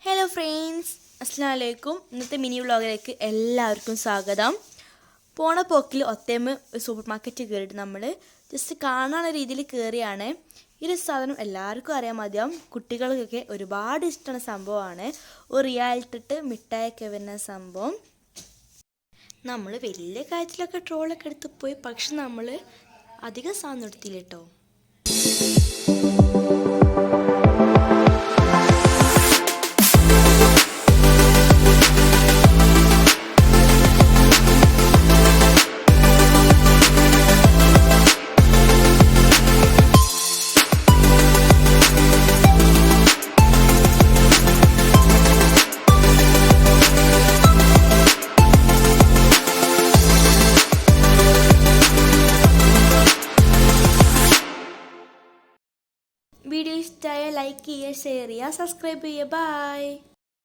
Hello friends, അസ്സലാമു അലൈക്കും. ഇന്നത്തെ മിനി വ്ളോഗിലേക്ക് എല്ലാവർക്കും സ്വാഗതം. പോണ പോക്കിൽ ഒത്തേമ്മ സൂപ്പർ മാർക്കറ്റ് കയറിയിട്ട് നമ്മൾ ജസ്റ്റ് കാണാനുള്ള രീതിയിൽ കയറിയാണ്. ഈ ഒരു സാധനം എല്ലാവർക്കും അറിയാൻ മതിയാവും. കുട്ടികൾക്കൊക്കെ ഒരുപാട് ഇഷ്ടമുള്ള സംഭവമാണ്. ഒരു റിയാലിറ്റിട്ട് മിഠായിയൊക്കെ വരുന്ന സംഭവം. നമ്മൾ വലിയ കാര്യത്തിലൊക്കെ ട്രോളൊക്കെ എടുത്ത് പോയി, പക്ഷെ നമ്മൾ അധികം സാധനം എടുത്തില്ല കേട്ടോ. വീഡിയോ ഇഷ്ടമായ ലൈക്ക് ചെയ്യുക, ഷെയർ ചെയ്യുക, സബ്സ്ക്രൈബ് ചെയ്യുക. ബൈ.